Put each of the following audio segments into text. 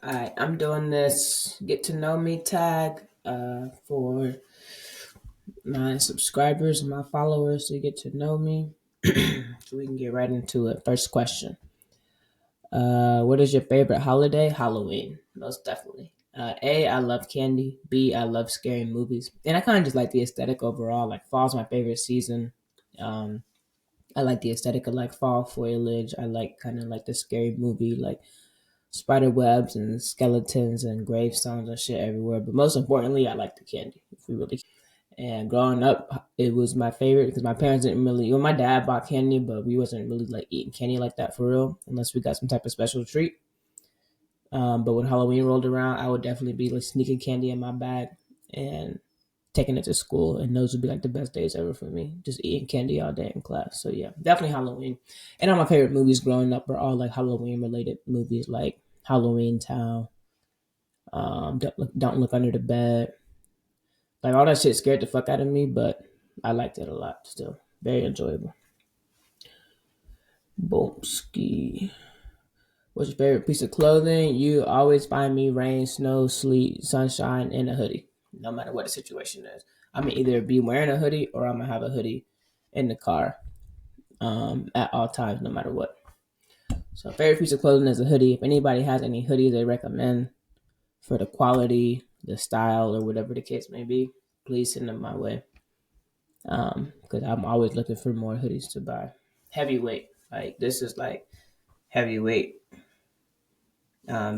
Alright, I'm doing this get to know me tag for my subscribers and my followers to get to know me. So we can get right into it. First question. What is your favorite holiday? Halloween, most definitely. A, I love candy. B, I love scary movies. And I kind of just like the aesthetic overall. Like fall's my favorite season. Um, I like the aesthetic of like fall foliage. I like kind of like the scary movie, like spider webs and skeletons and gravestones and shit everywhere. But most importantly, I like the candy. If we really and growing up, it was my favorite because my parents didn't really. Well, my dad bought candy, but we wasn't really like eating candy like that for real, unless we got some type of special treat. But when Halloween rolled around, I would definitely be like sneaking candy in my bag and taking it to school, and those would be like the best days ever for me. Just eating candy all day in class. So yeah, definitely Halloween. And all my favorite movies growing up are all like Halloween related movies, like Halloween Town, don't look under the bed. Like all that shit scared the fuck out of me, but I liked it a lot still. Very enjoyable. Boomski. What's your favorite piece of clothing? You always find me rain, snow, sleet, sunshine, in a hoodie. No matter what the situation is. I'm gonna either be wearing a hoodie or I'm gonna have a hoodie in the car at all times, no matter what. So favorite piece of clothing is a hoodie. If anybody has any hoodies they recommend for the quality, the style, or whatever the case may be, please send them my way. Because I'm always looking for more hoodies to buy. Heavyweight, like this is like heavyweight,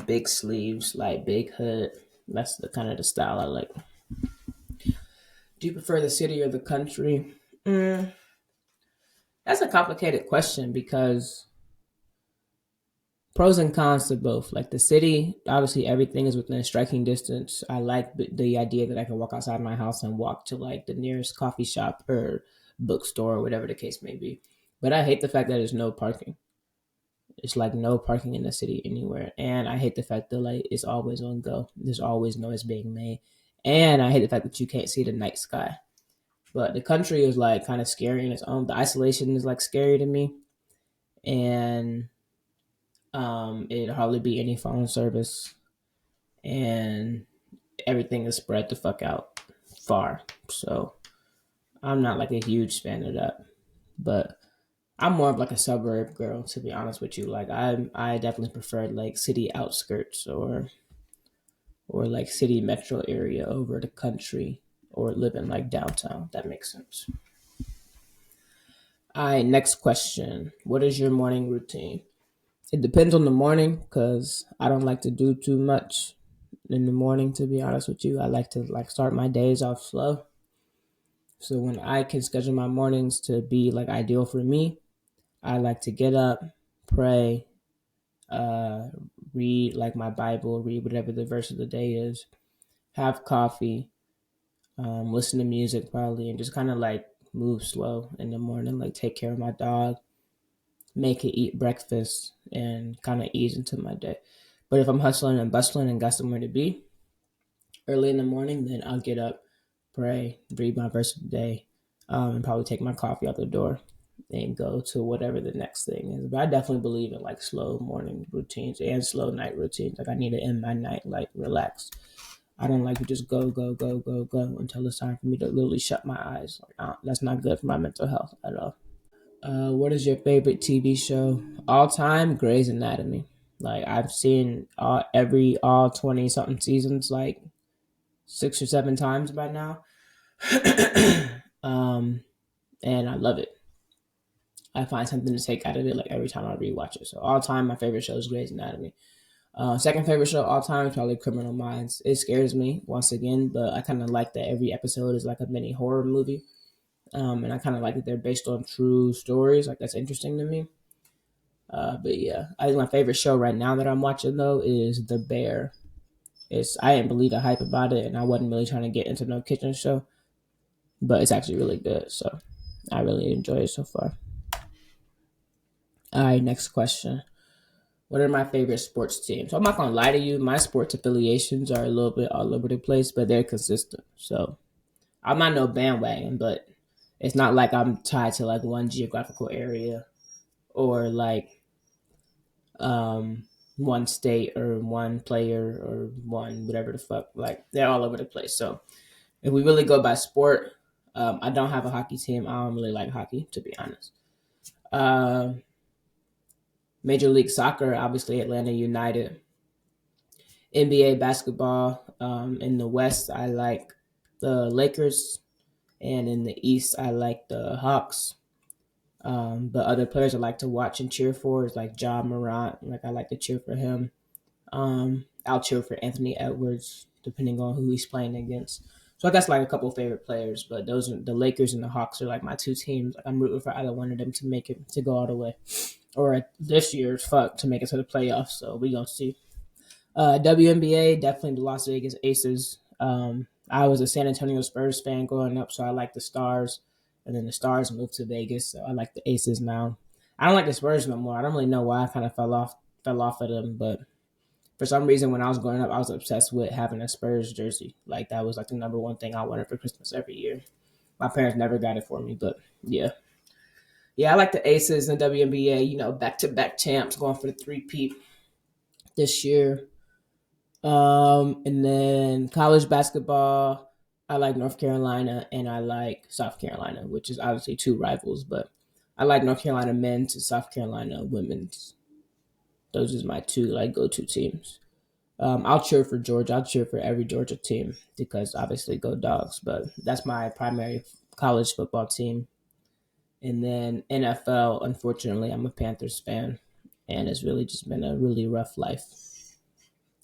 big sleeves, like big hood. That's the kind of the style I like. Do you prefer the city or the country? Mm, that's a complicated question because pros and cons to both. Like the city, obviously everything is within striking distance. I like the idea that I can walk outside my house and walk to like the nearest coffee shop or bookstore or whatever the case may be. But I hate the fact that there's no parking. It's like no parking in the city anywhere, and I hate the fact that like it's always on go. There's always noise being made, and I hate the fact that you can't see the night sky. But the country is like kind of scary in its own. The isolation is like scary to me, and it'd hardly be any phone service, and everything is spread the fuck out far. So I'm not like a huge fan of that, but I'm more of like a suburb girl, to be honest with you. Like I definitely prefer like city outskirts or like city metro area over the country or living like downtown. That makes sense. All right, next question. What is your morning routine? It depends on the morning because I don't like to do too much in the morning. To be honest with you, I like to like start my days off slow. So when I can schedule my mornings to be like ideal for me, I like to get up, pray, uh, read like my Bible, read whatever the verse of the day is, have coffee, listen to music probably, and just kind of like move slow in the morning, like take care of my dog, make it eat breakfast, and kind of ease into my day. But if I'm hustling and bustling and got somewhere to be early in the morning, then I'll get up, pray, read my verse of the day, and probably take my coffee out the door and go to whatever the next thing is. But I definitely believe in like slow morning routines and slow night routines. Like I need to end my night like relaxed. I don't like to just go, go, go, go, go until it's time for me to literally shut my eyes. Like, that's not good for my mental health at all. What is your favorite TV show? All time, Grey's Anatomy. Like I've seen all 20 something seasons like 6 or 7 times by now. um, and I love it. I find something to take out of it like every time I rewatch it. So all time, my favorite show is Grey's Anatomy. Second favorite show all time is probably Criminal Minds. It scares me once again, but I kind of like that every episode is like a mini horror movie. And I kind of like that they're based on true stories. Like that's interesting to me. But yeah, I think my favorite show right now that I'm watching though is The Bear. I didn't believe the hype about it, and I wasn't really trying to get into no kitchen show, but it's actually really good. So I really enjoy it so far. All right, next question. What are my favorite sports teams? So I'm not gonna lie to you, my sports affiliations are a little bit all over the place, but they're consistent. So I'm not no bandwagon, but it's not like I'm tied to like one geographical area or like one state or one player or one whatever the fuck. Like they're all over the place. So if we really go by sport, I don't have a hockey team. I don't really like hockey, to be honest. Um, Major League Soccer, obviously Atlanta United. NBA basketball. In the West, I like the Lakers, and in the East, I like the Hawks. But other players I like to watch and cheer for is like Ja Morant. Like I like to cheer for him. I'll cheer for Anthony Edwards, depending on who he's playing against. So I guess like a couple of favorite players, but those are the Lakers and the Hawks are like my two teams. Like I'm rooting for either one of them to make it to go all the way, or this year's fuck to make it to the playoffs. So we gonna see. WNBA definitely the Las Vegas Aces. I was a San Antonio Spurs fan growing up, so I like the Stars, and then the Stars moved to Vegas, so I like the Aces now. I don't like the Spurs no more. I don't really know why I kind of fell off of them, but for some reason when I was growing up, I was obsessed with having a Spurs jersey. Like that was like the number one thing I wanted for Christmas every year. My parents never got it for me, but yeah. Yeah, I like the Aces and WNBA, back to back champs going for the three-peat this year. And then college basketball, I like North Carolina and I like South Carolina, which is obviously two rivals, but I like North Carolina men's and South Carolina women's. Those is my two like go-to teams. I'll cheer for Georgia. I'll cheer for every Georgia team because obviously go dogs. But that's my primary college football team. And then NFL, unfortunately, I'm a Panthers fan, and it's really just been a really rough life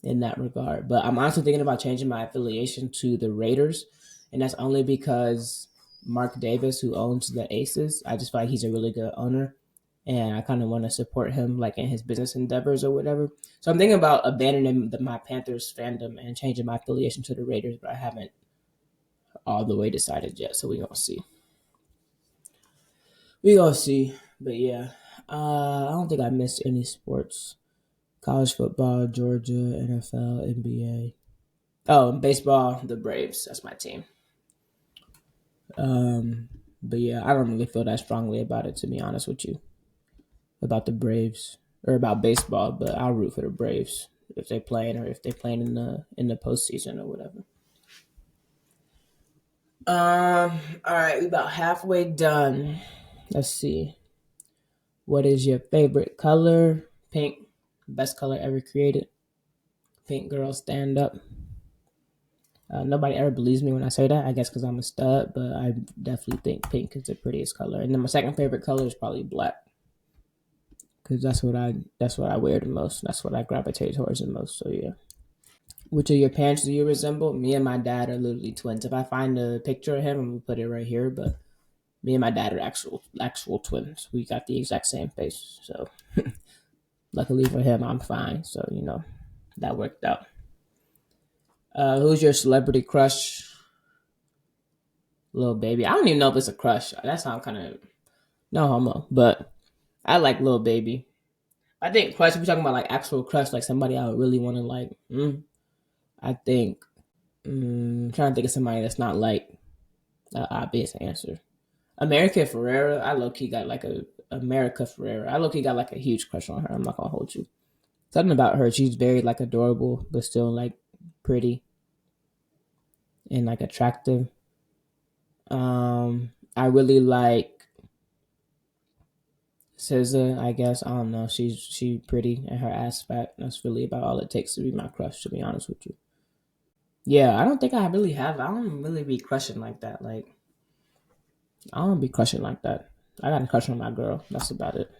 in that regard. But I'm honestly thinking about changing my affiliation to the Raiders, and that's only because Mark Davis, who owns the Aces, I just feel like he's a really good owner, and I kind of want to support him like in his business endeavors or whatever. So I'm thinking about abandoning my Panthers fandom and changing my affiliation to the Raiders, but I haven't all the way decided yet. So we gonna see. We gonna see. But yeah, I don't think I missed any sports. College football, Georgia, NFL, NBA. Oh, baseball, the Braves. That's my team. But yeah, I don't really feel that strongly about it, to be honest with you, about the Braves or about baseball. But I'll root for the Braves if they playing or if they playing in the postseason or whatever. All right, we about halfway done. Let's see. What is your favorite color? Pink, best color ever created. Pink girl, stand up. Nobody ever believes me when I say that. I guess because I'm a stud, but I definitely think pink is the prettiest color. And then my second favorite color is probably black because that's what I wear the most. That's what I gravitate towards the most. So yeah. Which of your parents do you resemble? Me and my dad are literally twins. If I find a picture of him, I'm gonna put it right here. But me and my dad are actual twins. We got the exact same face. So luckily for him, I'm fine. So that worked out. Who's your celebrity crush? Little baby. I don't even know if it's a crush. That sounds kind of no homo, but I like little baby. I think crush. If we're talking about like actual crush, like somebody I would really want to like. I think. I'm trying to think of somebody that's not like an obvious answer. America Ferrera. I low key got like a America Ferrera. I low key got like a huge crush on her. I'm not gonna hold you. Something about her. She's very like adorable, but still like pretty and like attractive. I really like SZA, I guess. I don't know. She pretty and her ass fat. That's really about all it takes to be my crush, to be honest with you. Yeah, I don't think I really have. I don't really be crushing like that. Like I don't be crushing like that. I got a crush on my girl. That's about it.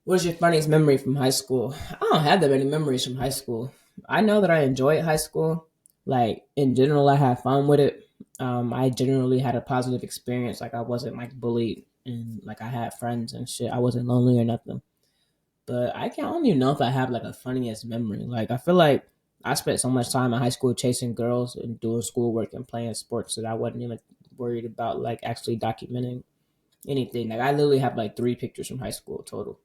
What's your funniest memory from high school? I don't have that many memories from high school. I know that I enjoyed high school. Like in general, I had fun with it. I generally had a positive experience. Like I wasn't like bullied and like I had friends and shit. I wasn't lonely or nothing. But I don't even know if I have like a funniest memory. Like I feel like I spent so much time in high school chasing girls and doing schoolwork and playing sports that I wasn't even worried about like actually documenting anything. Like I literally have like 3 pictures from high school total.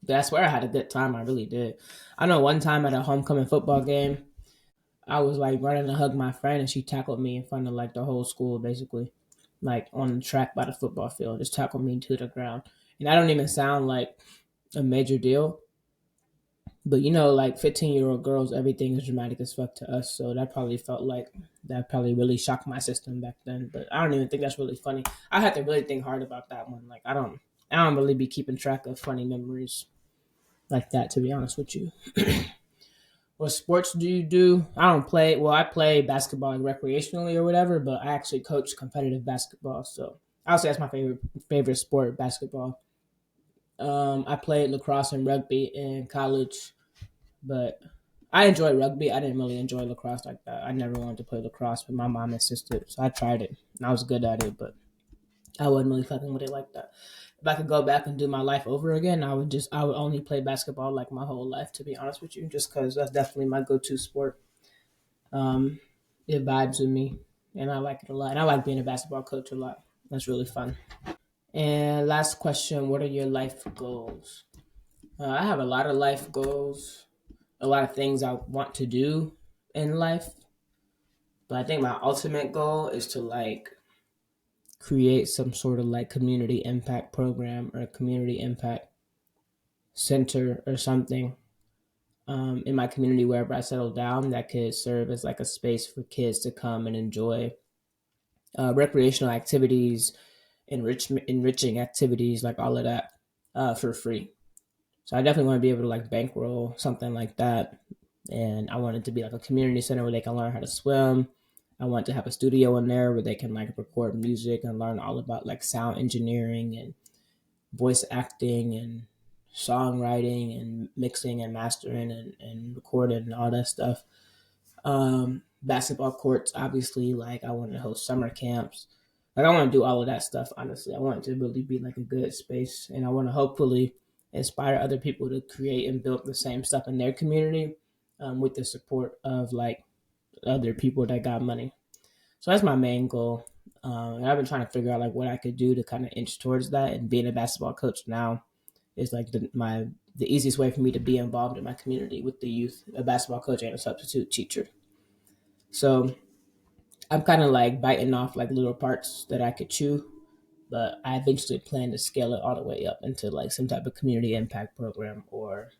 But I swear I had a good time. I really did. I know one time at a homecoming football game, I was like running to hug my friend and she tackled me in front of like the whole school basically. Like on the track by the football field, just tackled me to the ground. And I don't even sound like a major deal, But you know, like 15-year-old girls, everything is dramatic as fuck to us. So that probably felt like that probably really shocked my system back then. But I don't even think that's really funny. I had to really think hard about that one. Like I don't really be keeping track of funny memories like that, to be honest with you. What sports do you do? I don't play. Well, I play basketball like recreationally or whatever, but I actually coach competitive basketball. So I would say that's my favorite sport, basketball. I played lacrosse and rugby in college, but I enjoyed rugby. I didn't really enjoy lacrosse like that. I never wanted to play lacrosse, but my mom insisted, so I tried it. And I was good at it, but I wasn't really fucking with it like that. If I could go back and do my life over again, I would only play basketball like my whole life, to be honest with you, just because that's definitely my go-to sport. Um, it vibes with me, and I like it a lot. And I like being a basketball coach a lot. That's really fun. And last question: what are your life goals? I have a lot of life goals, a lot of things I want to do in life, but I think my ultimate goal is to like create some sort of like community impact program or community impact center or something in my community wherever I settle down that could serve as like a space for kids to come and enjoy recreational activities, enriching activities, like all of that for free. So I definitely want to be able to like bankroll something like that. And I want it to be like a community center where they can learn how to swim. I want to have a studio in there where they can like record music and learn all about like sound engineering and voice acting and songwriting and mixing and mastering and recording and all that stuff. Basketball courts, obviously, like I want to host summer camps. Like I want to do all of that stuff, honestly. I want it to really be like a good space, and I want to hopefully inspire other people to create and build the same stuff in their community with the support of like other people that got money. So that's my main goal. And I've been trying to figure out like what I could do to kind of inch towards that. And being a basketball coach now is like the easiest way for me to be involved in my community with the youth, a basketball coach and a substitute teacher. So I'm kind of like biting off like little parts that I could chew, but I eventually plan to scale it all the way up into like some type of community impact program or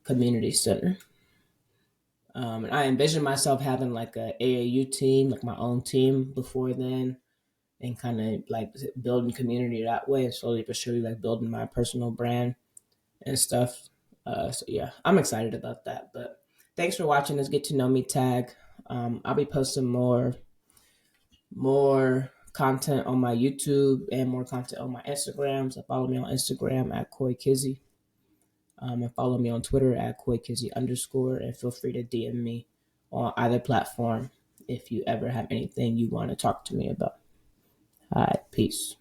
community center. And I envision myself having like a AAU team, like my own team before then, and kind of like building community that way, and slowly but surely like building my personal brand and stuff. So yeah, I'm excited about that. But thanks for watching this Get to Know Me tag. I'll be posting more content on my YouTube and more content on my Instagram. So follow me on Instagram at Koi Kizzy. And follow me on Twitter at Koi Kizzy _ and feel free to DM me on either platform if you ever have anything you want to talk to me about. All right, peace.